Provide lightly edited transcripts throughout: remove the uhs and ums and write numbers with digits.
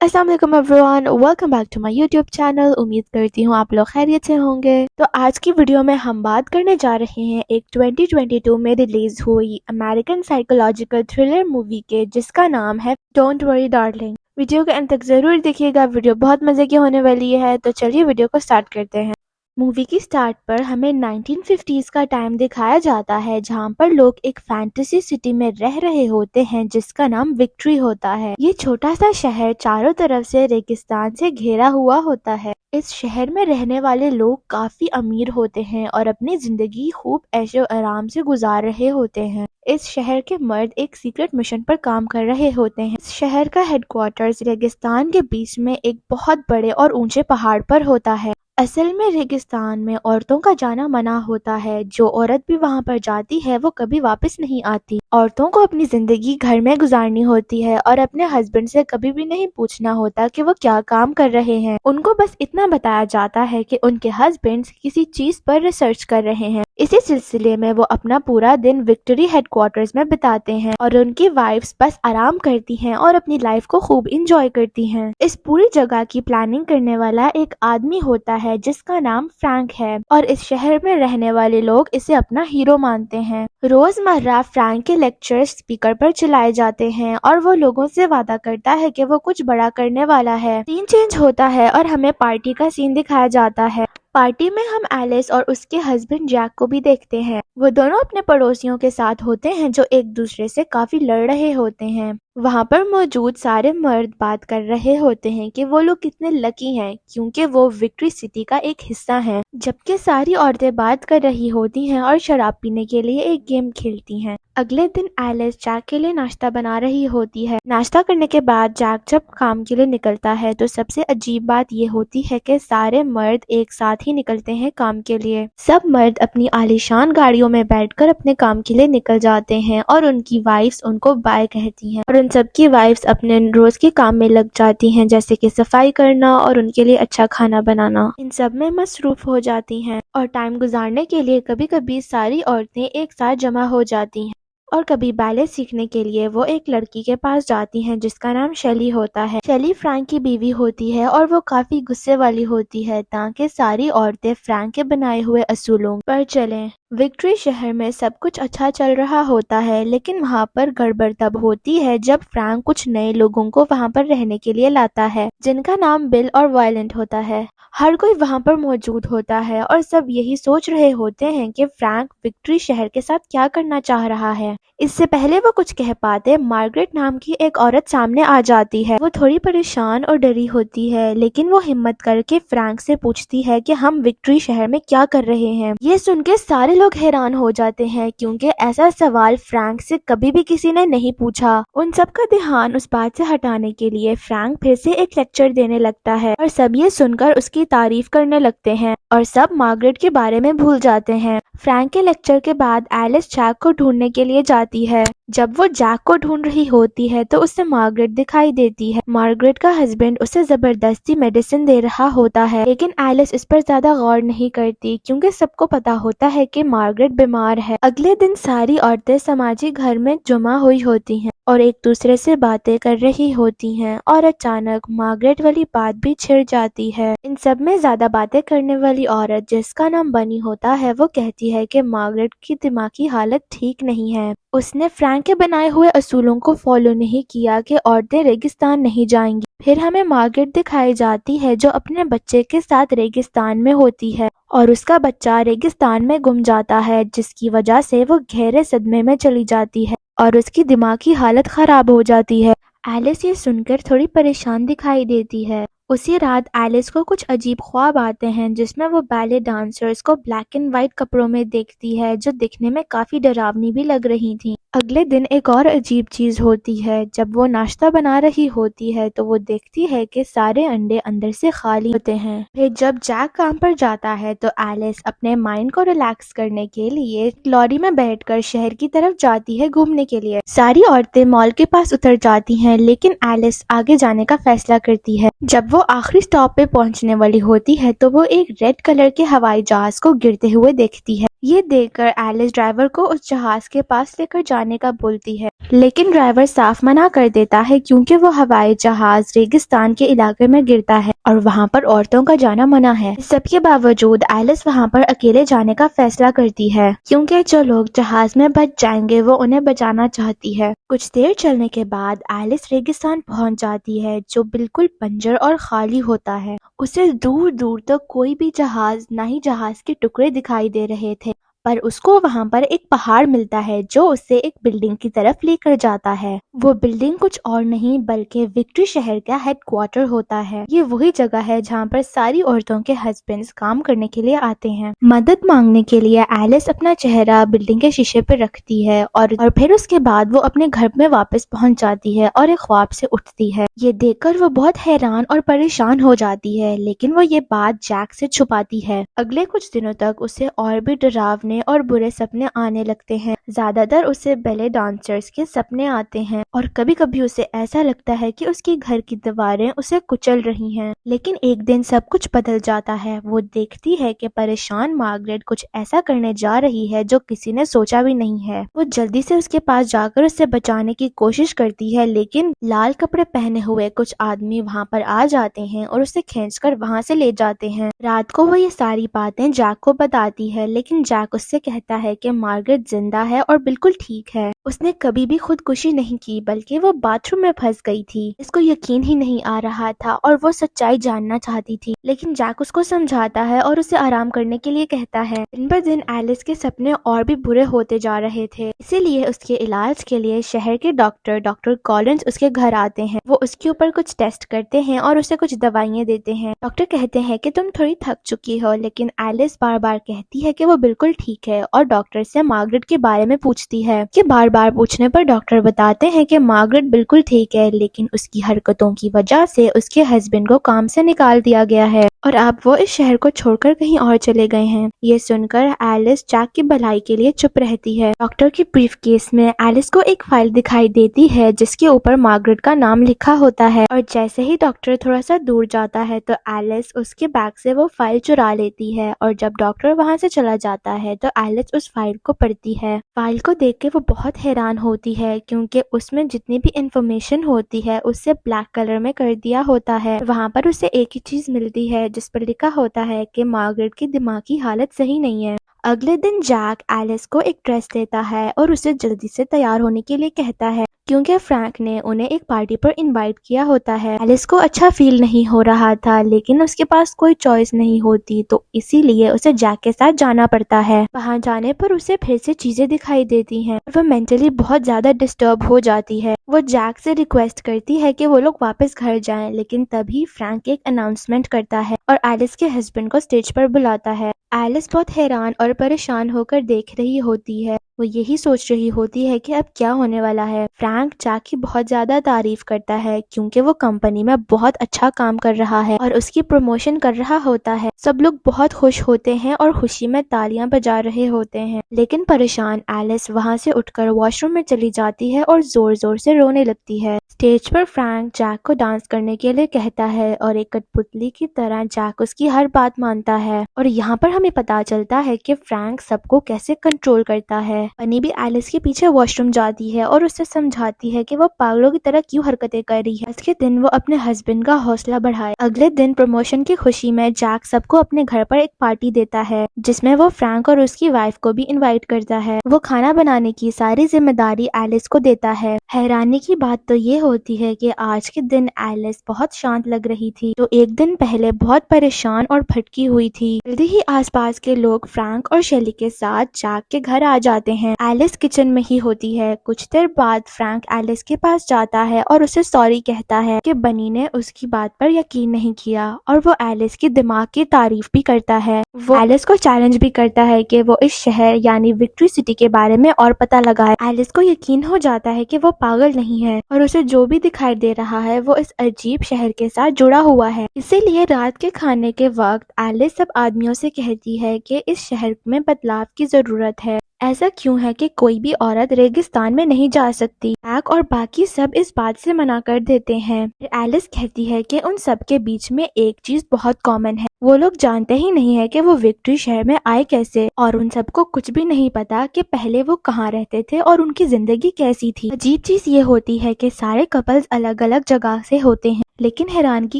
السلام علیکم everyone, welcome back to my YouTube channel. امید کرتی ہوں آپ لوگ خیریت سے ہوں گے۔ تو آج کی ویڈیو میں ہم بات کرنے جا رہے ہیں ایک 2022 میں ریلیز ہوئی امریکن سائیکولوجیکل تھرلر مووی کے، جس کا نام ہے ڈونٹ وری ڈارلنگ۔ ویڈیو کے اند تک ضرور دیکھیے گا، ویڈیو بہت مزے کی ہونے والی ہے۔ تو چلیے ویڈیو کو سٹارٹ کرتے ہیں۔ مووی کی سٹارٹ پر ہمیں 1950s کا ٹائم دکھایا جاتا ہے، جہاں پر لوگ ایک فینٹیسی سٹی میں رہ رہے ہوتے ہیں جس کا نام وکٹری ہوتا ہے۔ یہ چھوٹا سا شہر چاروں طرف سے ریگستان سے گھیرا ہوا ہوتا ہے۔ اس شہر میں رہنے والے لوگ کافی امیر ہوتے ہیں اور اپنی زندگی خوب عیش و آرام سے گزار رہے ہوتے ہیں۔ اس شہر کے مرد ایک سیکرٹ مشن پر کام کر رہے ہوتے ہیں۔ اس شہر کا ہیڈ کوارٹرز ریگستان کے بیچ میں ایک بہت بڑے اور اونچے پہاڑ پر ہوتا ہے۔ اصل میں ریگستان میں عورتوں کا جانا منع ہوتا ہے۔ جو عورت بھی وہاں پر جاتی ہے وہ کبھی واپس نہیں آتی۔ عورتوں کو اپنی زندگی گھر میں گزارنی ہوتی ہے اور اپنے ہسبینڈ سے کبھی بھی نہیں پوچھنا ہوتا کہ وہ کیا کام کر رہے ہیں۔ ان کو بس اتنا بتایا جاتا ہے کہ ان کے ہسبینڈ کسی چیز پر ریسرچ کر رہے ہیں۔ اسی سلسلے میں وہ اپنا پورا دن وکٹری ہیڈ کوارٹرز میں بتاتے ہیں اور ان کی وائفز بس آرام کرتی ہیں اور اپنی لائف کو خوب انجوائے کرتی ہیں۔ اس پوری جگہ کی پلاننگ کرنے والا ایک آدمی ہوتا ہے جس کا نام فرینک ہے، اور اس شہر میں رہنے والے لوگ اسے اپنا ہیرو مانتے ہیں۔ روزمرہ فرینک کے لیکچر اسپیکر پر چلائے جاتے ہیں اور وہ لوگوں سے وعدہ کرتا ہے کہ وہ کچھ بڑا کرنے والا ہے۔ سین چینج ہوتا ہے اور ہمیں پارٹی کا سین دکھایا جاتا ہے۔ پارٹی میں ہم ایلس اور اس کے ہسبینڈ جیک کو بھی دیکھتے ہیں۔ وہ دونوں اپنے پڑوسیوں کے ساتھ ہوتے ہیں جو ایک دوسرے سے کافی لڑ رہے ہوتے ہیں۔ وہاں پر موجود سارے مرد بات کر رہے ہوتے ہیں کہ وہ لوگ کتنے لکی ہیں کیونکہ وہ وکٹری سٹی کا ایک حصہ ہیں، جبکہ ساری عورتیں بات کر رہی ہوتی ہیں اور شراب پینے کے لیے ایک گیم کھیلتی ہیں۔ اگلے دن ایلس جیک کے لیے ناشتہ بنا رہی ہوتی ہے۔ ناشتہ کرنے کے بعد جیک جب کام کے لیے نکلتا ہے تو سب سے عجیب بات یہ ہوتی ہے کہ سارے مرد ایک ساتھ ہی نکلتے ہیں کام کے لیے۔ سب مرد اپنی عالیشان گاڑیوں میں بیٹھ کر اپنے کام کے لیے نکل جاتے ہیں اور ان کی وائفز ان کو بائے کہتی ہیں، اور ان سب کی وائفز اپنے روز کے کام میں لگ جاتی ہیں، جیسے کہ صفائی کرنا اور ان کے لیے اچھا کھانا بنانا۔ ان سب میں مصروف ہو جاتی ہیں اور ٹائم گزارنے کے لیے کبھی کبھی ساری عورتیں ایک ساتھ جمع ہو جاتی ہیں، اور کبھی بیلے سیکھنے کے لیے وہ ایک لڑکی کے پاس جاتی ہیں جس کا نام شیلی ہوتا ہے۔ شیلی فرینک کی بیوی ہوتی ہے اور وہ کافی غصے والی ہوتی ہے تاکہ ساری عورتیں فرینک کے بنائے ہوئے اصولوں پر چلیں۔ وکٹری شہر میں سب کچھ اچھا چل رہا ہوتا ہے، لیکن وہاں پر گڑبڑ تب ہوتی ہے جب فرینک کچھ نئے لوگوں کو وہاں پر رہنے کے لیے لاتا ہے جن کا نام بل اور وائلنٹ ہوتا ہے۔ ہر کوئی وہاں پر موجود ہوتا ہے اور سب یہی سوچ رہے ہوتے ہیں کہ فرینک وکٹری شہر کے ساتھ کیا کرنا چاہ رہا ہے۔ اس سے پہلے وہ کچھ کہہ پاتے، مارگریٹ نام کی ایک عورت سامنے آ جاتی ہے۔ وہ تھوڑی پریشان اور ڈری ہوتی ہے، لیکن وہ ہمت کر کے فرینک سے پوچھتی ہے کہ ہم وکٹری شہر میں کیا کر رہے ہیں۔ یہ سن کے سارے لوگ حیران ہو جاتے ہیں کیونکہ ایسا سوال فرینک سے کبھی بھی کسی نے نہیں پوچھا۔ ان سب کا دھیان اس بات سے ہٹانے کے لیے فرینک پھر سے ایک لیکچر دینے لگتا ہے اور سب یہ سن کر اس کی تعریف کرنے لگتے ہیں اور سب مارگریٹ کے بارے میں بھول جاتے ہیں۔ فرینک کے لیکچر کے بعد ایلس جیک کو ڈھونڈنے کے لیے جاتی ہے۔ جب وہ جیک کو ڈھونڈ رہی ہوتی ہے تو اسے مارگریٹ دکھائی دیتی ہے۔ مارگریٹ کا ہسبینڈ اسے زبردستی میڈیسن دے رہا ہوتا ہے، لیکن ایلس اس پر زیادہ غور نہیں کرتی کیونکہ سب کو پتا ہوتا ہے کہ مارگریٹ بیمار ہے۔ اگلے دن ساری عورتیں سماجی گھر میں جمع ہوئی ہوتی ہیں اور ایک دوسرے سے باتیں کر رہی ہوتی ہیں، اور اچانک مارگریٹ والی بات بھی چھڑ جاتی ہے۔ ان سب میں زیادہ باتیں کرنے والی عورت جس کا نام بنی ہوتا ہے وہ کہتی ہے کہ مارگریٹ کی دماغی حالت ٹھیک نہیں ہے۔ اس نے فرینک کے بنائے ہوئے اصولوں کو فالو نہیں کیا کہ عورتیں ریگستان نہیں جائیں گی۔ پھر ہمیں مارگریٹ دکھائی جاتی ہے جو اپنے بچے کے ساتھ ریگستان میں ہوتی ہے اور اس کا بچہ ریگستان میں گم جاتا ہے، جس کی وجہ سے وہ گہرے صدمے میں چلی جاتی ہے اور اس کی دماغی حالت خراب ہو جاتی ہے۔ ایلس یہ سن کر تھوڑی پریشان دکھائی دیتی ہے۔ اسی رات ایلس کو کچھ عجیب خواب آتے ہیں جس میں وہ بیلے ڈانسرز کو بلیک اینڈ وائٹ کپڑوں میں دیکھتی ہے جو دکھنے میں کافی ڈراونی بھی لگ رہی تھیں۔ اگلے دن ایک اور عجیب چیز ہوتی ہے۔ جب وہ ناشتہ بنا رہی ہوتی ہے تو وہ دیکھتی ہے کہ سارے انڈے اندر سے خالی ہوتے ہیں۔ پھر جب جیک کام پر جاتا ہے تو ایلس اپنے مائنڈ کو ریلیکس کرنے کے لیے لوری میں بیٹھ کر شہر کی طرف جاتی ہے گھومنے کے لیے۔ ساری عورتیں مال کے پاس اتر جاتی ہیں، لیکن ایلس آگے جانے کا فیصلہ کرتی ہے۔ جب وہ آخری سٹاپ پہ پہنچنے والی ہوتی ہے تو وہ ایک ریڈ کلر کے ہوائی جہاز کو گرتے ہوئے دیکھتی ہے۔ یہ دیکھ کر ایلس ڈرائیور کو اس جہاز کے پاس لے کر جانے جانے کا بولتی ہے، لیکن ڈرائیور صاف منع کر دیتا ہے کیونکہ وہ ہوائی جہاز ریگستان کے علاقے میں گرتا ہے اور وہاں پر عورتوں کا جانا منع ہے۔ اس سب کے باوجود ایلس وہاں پر اکیلے جانے کا فیصلہ کرتی ہے کیونکہ جو لوگ جہاز میں بچ جائیں گے وہ انہیں بچانا چاہتی ہے۔ کچھ دیر چلنے کے بعد ایلس ریگستان پہنچ جاتی ہے جو بالکل بنجر اور خالی ہوتا ہے۔ اسے دور دور تک کوئی بھی جہاز نہ ہی جہاز کے ٹکڑے دکھائی دے رہے تھے، پر اس کو وہاں پر ایک پہاڑ ملتا ہے جو اسے ایک بلڈنگ کی طرف لے کر جاتا ہے۔ وہ بلڈنگ کچھ اور نہیں بلکہ وکٹری شہر کا ہیڈ کوارٹر ہوتا ہے۔ یہ وہی جگہ ہے جہاں پر ساری عورتوں کے ہسبینڈز کام کرنے کے لیے آتے ہیں۔ مدد مانگنے کے لیے ایلس اپنا چہرہ بلڈنگ کے شیشے پر رکھتی ہے اور پھر اس کے بعد وہ اپنے گھر میں واپس پہنچ جاتی ہے اور ایک خواب سے اٹھتی ہے۔ یہ دیکھ کر وہ بہت حیران اور پریشان ہو جاتی ہے، لیکن وہ یہ بات جیک سے چھپاتی ہے۔ اگلے کچھ دنوں تک اسے اور بھی ڈراونے اور برے سپنے آنے لگتے ہیں۔ زیادہ تر اسے بیلے ڈانسرز کے سپنے آتے ہیں اور کبھی کبھی اسے ایسا لگتا ہے کہ اس کی گھر کی دیواریں اسے کچل رہی ہیں۔ لیکن ایک دن سب کچھ بدل جاتا ہے۔ وہ دیکھتی ہے کہ پریشان مارگریٹ کچھ ایسا کرنے جا رہی ہے جو کسی نے سوچا بھی نہیں ہے۔ وہ جلدی سے اس کے پاس جا کر اسے بچانے کی کوشش کرتی ہے، لیکن لال کپڑے پہنے ہوئے کچھ آدمی وہاں پر آ جاتے ہیں اور اسے کھینچ کر وہاں سے لے جاتے ہیں۔ رات کو وہ یہ ساری باتیں جیک کو بتاتی ہے، لیکن جیک اس سے کہتا ہے کہ مارگریٹ زندہ ہے اور بالکل ٹھیک ہے۔ اس نے کبھی بھی خودکشی نہیں کی بلکہ وہ باتھ روم میں پھنس گئی تھی۔ اس کو یقین ہی نہیں آ رہا تھا اور وہ سچائی جاننا چاہتی تھی، لیکن جیک اس کو سمجھاتا ہے اور اسے آرام کرنے کے لیے کہتا ہے۔ دن بہ دن ایلس کے سپنے اور بھی برے ہوتے جا رہے تھے، اسی لیے اس کے علاج کے لیے شہر کے ڈاکٹر کالنز اس کے گھر آتے ہیں۔ وہ اس کے اوپر کچھ ٹیسٹ کرتے ہیں اور اسے کچھ دوائیاں دیتے ہیں۔ ڈاکٹر کہتے ہیں کہ تم تھوڑی تھک چکی ہو، لیکن ایلس بار بار کہتی ہے کہ وہ بالکل ٹھیک ہے اور ڈاکٹر سے مارگریٹ کے بارے میں پوچھتی ہے کہ بار بار پوچھنے پر ڈاکٹر بتاتے ہیں کہ مارگریٹ بالکل ٹھیک ہے، لیکن اس کی حرکتوں کی وجہ سے اس کے ہسبینڈ کو کام سے نکال دیا گیا ہے اور اب وہ اس شہر کو چھوڑ کر کہیں اور چلے گئے ہیں۔ یہ سن کر ایلس جیک کی بھلائی کے لیے چپ رہتی ہے۔ ڈاکٹر کی بریف کیس میں ایلس کو ایک فائل دکھائی دیتی ہے جس کے اوپر مارگریٹ کا نام لکھا ہوتا ہے، اور جیسے ہی ڈاکٹر تھوڑا سا دور جاتا ہے تو ایلس اس کے بیگ سے وہ فائل چرا لیتی ہے، اور جب ڈاکٹر وہاں سے چلا جاتا ہے تو ایلس اس فائل کو پڑھتی ہے۔ فائل کو دیکھ کے وہ بہت حیران ہوتی ہے کیونکہ اس میں جتنی بھی انفارمیشن ہوتی ہے اس سے بلیک کلر میں کر دیا ہوتا ہے۔ وہاں پر اسے ایک ہی چیز ملتی ہے جس پر لکھا ہوتا ہے کہ مارگریٹ کی دماغی حالت صحیح نہیں ہے۔ اگلے دن جیک ایلس کو ایک ڈریس دیتا ہے اور اسے جلدی سے تیار ہونے کے لیے کہتا ہے کیونکہ فرینک نے انہیں ایک پارٹی پر انوائٹ کیا ہوتا ہے۔ ایلس کو اچھا فیل نہیں ہو رہا تھا، لیکن اس کے پاس کوئی چوائس نہیں ہوتی تو اسی لیے اسے جیک کے ساتھ جانا پڑتا ہے۔ وہاں جانے پر اسے پھر سے چیزیں دکھائی دیتی ہیں اور وہ مینٹلی بہت زیادہ ڈسٹرب ہو جاتی ہے۔ وہ جیک سے ریکویسٹ کرتی ہے کہ وہ لوگ واپس گھر جائیں، لیکن تبھی فرینک ایک اناؤنسمنٹ کرتا ہے اور ایلس کے ہسبینڈ کو اسٹیج پر بلاتا ہے۔ ایلس بہت حیران اور پریشان ہو کر دیکھ رہی ہوتی ہے۔ وہ یہی سوچ رہی ہوتی ہے کہ اب کیا ہونے والا ہے۔ فرینک جیک کی بہت زیادہ تعریف کرتا ہے کیونکہ وہ کمپنی میں بہت اچھا کام کر رہا ہے اور اس کی پروموشن کر رہا ہوتا ہے۔ سب لوگ بہت خوش ہوتے ہیں اور خوشی میں تالیاں بجا رہے ہوتے ہیں، لیکن پریشان ایلس وہاں سے اٹھ کر واش روم میں چلی جاتی ہے اور زور زور سے رونے لگتی ہے۔ اسٹیج پر فرینک جیک کو ڈانس کرنے کے لیے کہتا ہے اور ایک کٹ پتلی کی طرح جیک اس کی ہر بات مانتا ہے، اور یہاں پر ہمیں پتا چلتا ہے کہ فرینک سب کو کیسے کنٹرول کرتا ہے۔ بنی بھی ایلس کے پیچھے واش روم جاتی ہے اور اسے سمجھاتی ہے کہ وہ پاگلوں کی طرح کیوں حرکتیں کر رہی ہے۔ اس کے دن وہ اپنے ہسبینڈ کا حوصلہ بڑھائے۔ اگلے دن پروموشن کی خوشی میں جیک سب کو اپنے گھر پر ایک پارٹی دیتا ہے جس میں وہ فرینک اور اس کی وائف کو بھی انوائٹ کرتا ہے۔ وہ کھانا بنانے کی ساری ذمہ داری ایلس کو دیتا ہے۔ حیرانی کی بات تو یہ ہوتی ہے کہ آج کے دن ایلس بہت شانت لگ رہی تھی تو ایک دن پہلے بہت پریشان اور بھٹکی ہوئی تھی۔ جلدی ہی آس پاس کے لوگ فرینک اور شیلی کے ساتھ جیک کے گھر آ جاتے ہیں۔ ایلس کچن میں ہی ہوتی ہے۔ کچھ دیر بعد فرینک ایلس کے پاس جاتا ہے اور اسے سوری کہتا ہے کہ بنی نے اس کی بات پر یقین نہیں کیا، اور وہ ایلس کی دماغ کی تعریف بھی کرتا ہے۔ وہ ایلس کو چیلنج بھی کرتا ہے کہ وہ اس شہر یعنی وکٹری سٹی کے بارے میں اور پتہ لگائے۔ ایلس کو یقین ہو جاتا ہے کہ وہ پاگل نہیں ہے اور اسے جو بھی دکھائی دے رہا ہے وہ اس عجیب شہر کے ساتھ جڑا ہوا ہے۔ اسی لیے رات کے کھانے کے وقت ایلس سب آدمیوں سے کہتی ہے کہ اس شہر میں بدلاؤ کی ضرورت ہے۔ ایسا کیوں ہے کہ کوئی بھی عورت ریگستان میں نہیں جا سکتی؟ جیک اور باقی سب اس بات سے منع کر دیتے ہیں۔ ایلس کہتی ہے کہ ان سب کے بیچ میں ایک چیز بہت کامن ہے، وہ لوگ جانتے ہی نہیں ہے کہ وہ وکٹری شہر میں آئے کیسے، اور ان سب کو کچھ بھی نہیں پتا کہ پہلے وہ کہاں رہتے تھے اور ان کی زندگی کیسی تھی۔ عجیب چیز یہ ہوتی ہے کہ سارے کپلز الگ الگ جگہ سے ہوتے ہیں، لیکن حیرانگی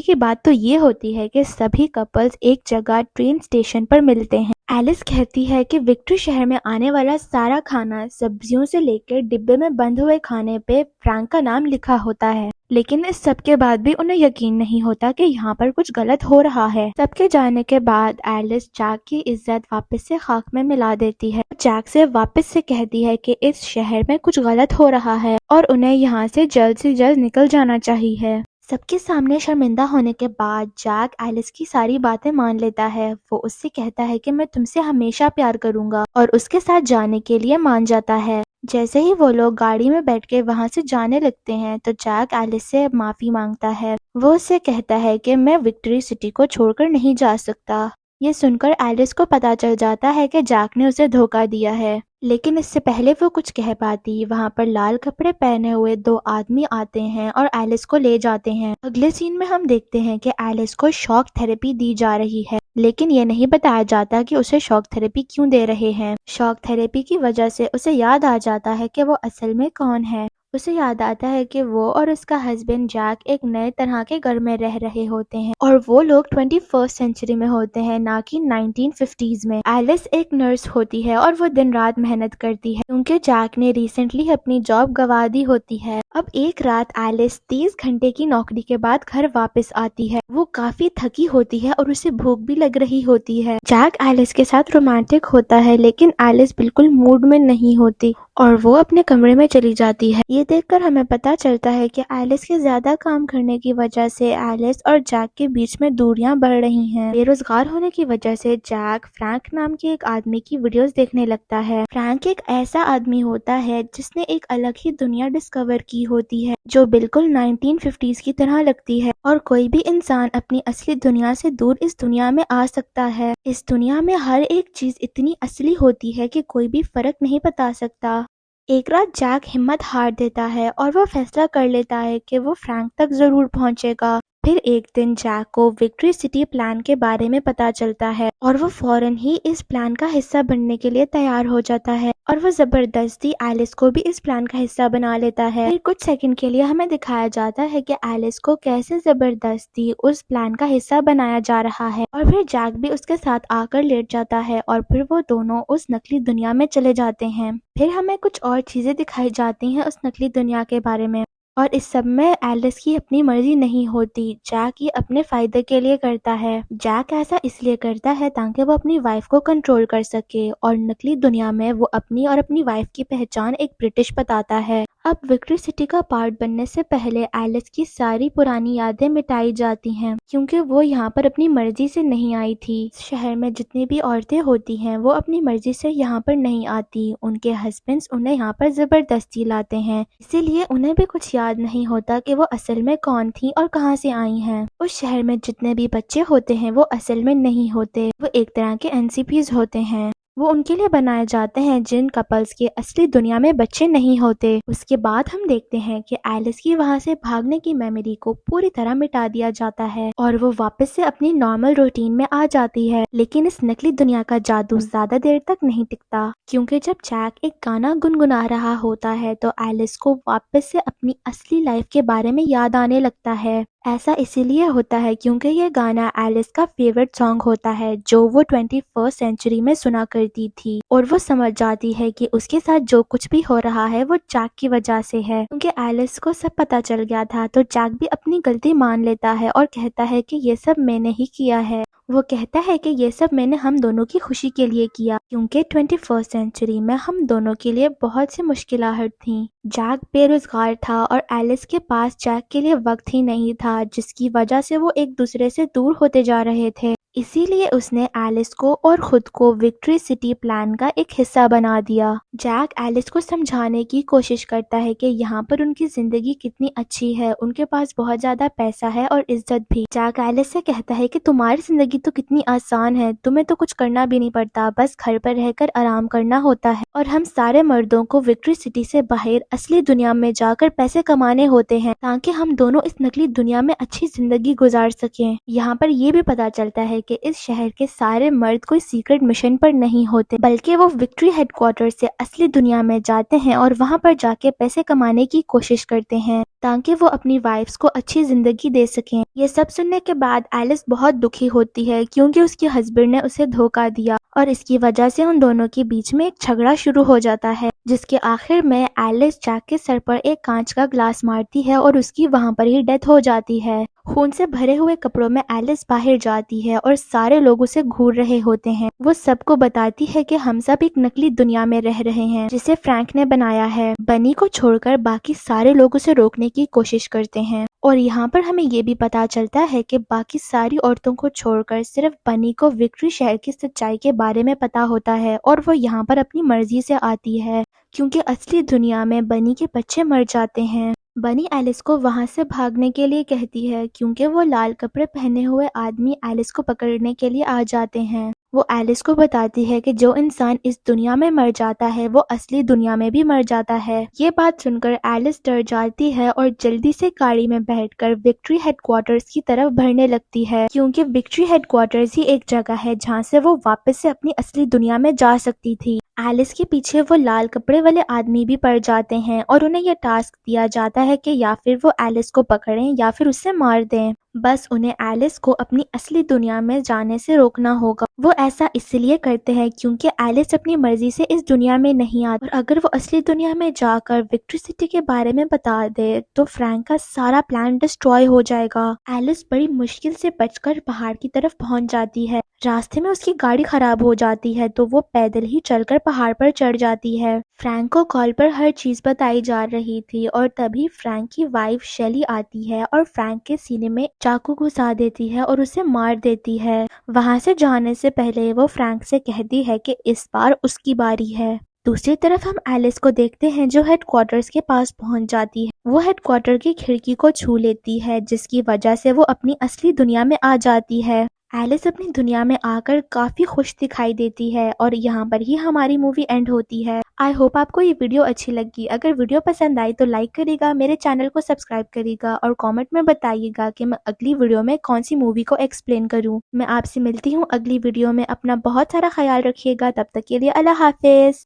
کی بات تو یہ ہوتی ہے کہ سبھی کپلز ایک جگہ ٹرین اسٹیشن پر ملتے ہیں۔ ایلس کہتی ہے کہ وکٹری شہر میں آنے والا سارا کھانا، سبزیوں سے لے کر ڈبے میں بند ہوئے کھانے پہ فرینک کا نام لکھا ہوتا ہے، لیکن اس سب کے بعد بھی انہیں یقین نہیں ہوتا کہ یہاں پر کچھ غلط ہو رہا ہے۔ سب کے جانے کے بعد ایلس جیک کی عزت واپس سے خاک میں ملا دیتی ہے، جیک سے واپس سے کہتی ہے کہ اس شہر میں کچھ غلط ہو رہا ہے اور انہیں یہاں سے جلد نکل جانا چاہیے۔ سب کے سامنے شرمندہ ہونے کے بعد جیک ایلس کی ساری باتیں مان لیتا ہے۔ وہ اس سے کہتا ہے کہ میں تم سے ہمیشہ پیار کروں گا، اور اس کے ساتھ جانے کے لیے مان جاتا ہے۔ جیسے ہی وہ لوگ گاڑی میں بیٹھ کے وہاں سے جانے لگتے ہیں تو جیک ایلس سے معافی مانگتا ہے۔ وہ اس سے کہتا ہے کہ میں وکٹری سٹی کو چھوڑ کر نہیں جا سکتا۔ یہ سن کر ایلس کو پتا چل جاتا ہے کہ جیک نے اسے دھوکہ دیا ہے، لیکن اس سے پہلے وہ کچھ کہہ پاتی، وہاں پر لال کپڑے پہنے ہوئے دو آدمی آتے ہیں اور ایلس کو لے جاتے ہیں۔ اگلے سین میں ہم دیکھتے ہیں کہ ایلس کو شاک تھراپی دی جا رہی ہے، لیکن یہ نہیں بتایا جاتا کہ اسے شاک تھراپی کیوں دے رہے ہیں۔ شاک تھراپی کی وجہ سے اسے یاد آ جاتا ہے کہ وہ اصل میں کون ہے۔ اسے یاد آتا ہے کہ وہ اور اس کا ہسبینڈ جیک ایک نئے طرح کے گھر میں رہ رہے ہوتے ہیں، اور وہ لوگ 21 سینچری میں ہوتے ہیں، نہ کہ 1950s میں۔ ایلس ایک نرس ہوتی ہے اور وہ دن رات محنت کرتی ہے کیونکہ جیک نے ریسنٹلی اپنی جاب گنوا دی ہوتی ہے۔ اب ایک رات ایلس 30 گھنٹے کی نوکری کے بعد گھر واپس آتی ہے۔ وہ کافی تھکی ہوتی ہے اور اسے بھوک بھی لگ رہی ہوتی ہے۔ جیک ایلس کے ساتھ رومانٹک ہوتا ہے، لیکن ایلس بالکل موڈ میں نہیں ہوتی اور وہ اپنے کمرے میں چلی جاتی ہے۔ یہ دیکھ کر ہمیں پتا چلتا ہے کہ ایلس کے زیادہ کام کرنے کی وجہ سے ایلس اور جیک کے بیچ میں دوریاں بڑھ رہی ہیں۔ بے روزگار ہونے کی وجہ سے جیک فرینک نام کے ایک آدمی کی ویڈیوز دیکھنے لگتا ہے۔ فرینک ایک ایسا آدمی ہوتا ہے جس نے ایک الگ ہی دنیا ڈسکور کی ہوتی ہے جو بالکل 1950s کی طرح لگتی ہے، اور کوئی بھی انسان اپنی اصلی دنیا سے دور اس دنیا میں آ سکتا ہے۔ اس دنیا میں ہر ایک چیز اتنی اصلی ہوتی ہے کہ کوئی بھی فرق نہیں بتا سکتا۔ ایک رات جیک ہمت ہار دیتا ہے اور وہ فیصلہ کر لیتا ہے کہ وہ فرینک تک ضرور پہنچے گا۔ پھر ایک دن جیک کو وکٹری سٹی پلان کے بارے میں پتا چلتا ہے اور وہ فوراً ہی اس پلان کا حصہ بننے کے لیے تیار ہو جاتا ہے، اور وہ زبردستی ایلس کو بھی اس پلان کا حصہ بنا لیتا ہے۔ پھر کچھ سیکنڈ کے لیے ہمیں دکھایا جاتا ہے کہ ایلس کو کیسے زبردستی اس پلان کا حصہ بنایا جا رہا ہے، اور پھر جیک بھی اس کے ساتھ آ کر لیٹ جاتا ہے، اور پھر وہ دونوں اس نقلی دنیا میں چلے جاتے ہیں۔ پھر ہمیں کچھ اور چیزیں دکھائی جاتی ہیں اس نقلی دنیا کے بارے میں، اور اس سب میں ایلس کی اپنی مرضی نہیں ہوتی، جیک یہ اپنے فائدے کے لیے کرتا ہے۔ جیک ایسا اس لیے کرتا ہے تاکہ وہ اپنی وائف کو کنٹرول کر سکے، اور نقلی دنیا میں وہ اپنی اور اپنی وائف کی پہچان ایک برٹش بتاتا ہے۔ اب وکٹری سٹی کا پارٹ بننے سے پہلے ایلس کی ساری پرانی یادیں مٹائی جاتی ہیں کیونکہ وہ یہاں پر اپنی مرضی سے نہیں آئی تھی۔ شہر میں جتنی بھی عورتیں ہوتی ہیں وہ اپنی مرضی سے یہاں پر نہیں آتی، ان کے ہسبینڈز انہیں یہاں پر زبردستی لاتے ہیں، اسی لیے انہیں بھی کچھ یاد نہیں ہوتا کہ وہ اصل میں کون تھیں اور کہاں سے آئی ہیں۔ اس شہر میں جتنے بھی بچے ہوتے ہیں وہ اصل میں نہیں ہوتے، وہ ایک طرح کے NCPs ہوتے ہیں، وہ ان کے لیے بنائے جاتے ہیں جن کپلز کے اصلی دنیا میں بچے نہیں ہوتے۔ اس کے بعد ہم دیکھتے ہیں کہ ایلس کی وہاں سے بھاگنے کی میموری کو پوری طرح مٹا دیا جاتا ہے اور وہ واپس سے اپنی نارمل روٹین میں آ جاتی ہے، لیکن اس نقلی دنیا کا جادو زیادہ دیر تک نہیں ٹکتا، کیونکہ جب جیک ایک گانا گنگنا رہا ہوتا ہے تو ایلس کو واپس سے اپنی اصلی لائف کے بارے میں یاد آنے لگتا ہے۔ ایسا اسی لیے ہوتا ہے کیونکہ یہ گانا ایلس کا فیورٹ سانگ ہوتا ہے جو وہ 21 سینچری میں سنا کرتی تھی، اور وہ سمجھ جاتی ہے کہ اس کے ساتھ جو کچھ بھی ہو رہا ہے وہ جیک کی وجہ سے ہے۔ کیونکہ ایلس کو سب پتا چل گیا تھا تو جیک بھی اپنی غلطی مان لیتا ہے اور کہتا ہے کہ یہ سب میں نے ہی کیا ہے۔ وہ کہتا ہے کہ یہ سب میں نے ہم دونوں کی خوشی کے لیے کیا، کیونکہ 21 سینچری میں ہم دونوں کے لیے بہت سی مشکلات تھیں۔ جیک بے روزگار تھا اور ایلس کے پاس جیک کے لیے وقت ہی نہیں تھا، جس کی وجہ سے وہ ایک دوسرے سے دور ہوتے جا رہے تھے۔ اسی لیے اس نے ایلس کو اور خود کو وکٹری سٹی پلان کا ایک حصہ بنا دیا۔ جیک ایلس کو سمجھانے کی کوشش کرتا ہے کہ یہاں پر ان کی زندگی کتنی اچھی ہے، ان کے پاس بہت زیادہ پیسہ ہے اور عزت بھی۔ جیک ایلس سے کہتا ہے کہ تمہاری زندگی تو کتنی آسان ہے، تمہیں تو کچھ کرنا بھی نہیں پڑتا، بس گھر پر رہ کر آرام کرنا ہوتا ہے، اور ہم سارے مردوں کو وکٹری سٹی سے باہر اصلی دنیا میں جا کر پیسے کمانے ہوتے ہیں تاکہ ہم دونوں اس نقلی دنیا میں اچھی زندگی گزار سکیں۔ یہاں پر یہ بھی پتا چلتا ہے کہ اس شہر کے سارے مرد کوئی سیکرٹ مشن پر نہیں ہوتے، بلکہ وہ وکٹری ہیڈ کوارٹر سے اصلی دنیا میں جاتے ہیں اور وہاں پر جا کے پیسے کمانے کی کوشش کرتے ہیں تاکہ وہ اپنی وائفز کو اچھی زندگی دے سکیں۔ یہ سب سننے کے بعد ایلس بہت دکھی ہوتی ہے کیونکہ اس کے ہسبینڈ نے اسے دھوکہ دیا اور اس کی وجہ سے ان دونوں کے بیچ میں ایک جھگڑا شروع ہو جاتا ہے، جس کے آخر میں ایلس جیک کے سر پر ایک کانچ کا گلاس مارتی ہے اور اس کی وہاں پر ہی ڈیتھ ہو جاتی ہے۔ خون سے بھرے ہوئے کپڑوں میں ایلس باہر جاتی ہے اور سارے لوگ اسے گھور رہے ہوتے ہیں۔ وہ سب کو بتاتی ہے کہ ہم سب ایک نکلی دنیا میں رہ رہے ہیں جسے فرینک نے بنایا ہے۔ بنی کو چھوڑ کر باقی سارے لوگ اسے روکنے کی کوشش کرتے ہیں، اور یہاں پر ہمیں یہ بھی پتا چلتا ہے کہ باقی ساری عورتوں کو چھوڑ کر صرف بنی کو وکٹری شہر کی سچائی کے بارے میں پتا ہوتا ہے، اور وہ یہاں پر اپنی مرضی سے آتی ہے کیونکہ اصلی دنیا میں بنی کے بچے مر جاتے ہیں۔ بنی ایلس کو وہاں سے بھاگنے کے لیے کہتی ہے کیونکہ وہ لال کپڑے پہنے ہوئے آدمی ایلس کو پکڑنے کے لیے آ جاتے ہیں۔ وہ ایلس کو بتاتی ہے کہ جو انسان اس دنیا میں مر جاتا ہے وہ اصلی دنیا میں بھی مر جاتا ہے۔ یہ بات سن کر ایلس ڈر جاتی ہے اور جلدی سے گاڑی میں بیٹھ کر وکٹری ہیڈ کوارٹرز کی طرف بڑھنے لگتی ہے، کیونکہ وکٹری ہیڈ کوارٹرز ہی ایک جگہ ہے جہاں سے وہ واپس سے اپنی اصلی دنیا میں جا سکتی تھی۔ ایلس کے پیچھے وہ لال کپڑے والے آدمی بھی پڑ جاتے ہیں اور انہیں یہ ٹاسک دیا جاتا ہے کہ یا پھر وہ ایلس کو پکڑیں یا پھر اسے مار دیں، بس انہیں ایلس کو اپنی اصلی دنیا میں جانے سے روکنا ہوگا۔ وہ ایسا اس لیے کرتے ہیں کیونکہ ایلس اپنی مرضی سے اس دنیا میں نہیں آتی، اور اگر وہ اصلی دنیا میں جا کر وکٹری سٹی کے بارے میں بتا دے تو فرینک کا سارا پلان ڈسٹروائے ہو جائے گا۔ ایلس بڑی مشکل سے بچ کر پہاڑ کی طرف پہنچ جاتی ہے۔ راستے میں اس کی گاڑی خراب ہو جاتی ہے تو وہ پیدل ہی چل کر پہاڑ پر چڑھ جاتی ہے۔ فرینک کو کال پر ہر چیز بتائی جا رہی تھی اور تبھی فرینک کی وائف شیلی آتی ہے اور فرینک کے سینے میں چاقو گھسا دیتی ہے اور اسے مار دیتی ہے۔ وہاں سے جانے سے پہلے وہ فرینک سے کہتی ہے کہ اس بار اس کی باری ہے۔ دوسری طرف ہم ایلس کو دیکھتے ہیں جو ہیڈ کوارٹرز کے پاس پہنچ جاتی ہے۔ وہ ہیڈ کوارٹر کی کھڑکی کو چھو لیتی ہے جس کی وجہ سے وہ اپنی اصلی دنیا میں آ جاتی ہے۔ ایلس اپنی دنیا میں آ کر کافی خوش دکھائی دیتی ہے اور یہاں پر ہی ہماری مووی اینڈ ہوتی ہے۔ آئی ہوپ آپ کو یہ ویڈیو اچھی لگی۔ اگر ویڈیو پسند آئی تو لائک کرے گا، میرے چینل کو سبسکرائب کرے گا اور کامنٹ میں بتائیے گا کہ میں اگلی ویڈیو میں کون سی مووی کو ایکسپلین کروں۔ میں آپ سے ملتی ہوں اگلی ویڈیو میں، اپنا بہت سارا خیال رکھیے گا، تب تک کے لیے اللہ حافظ۔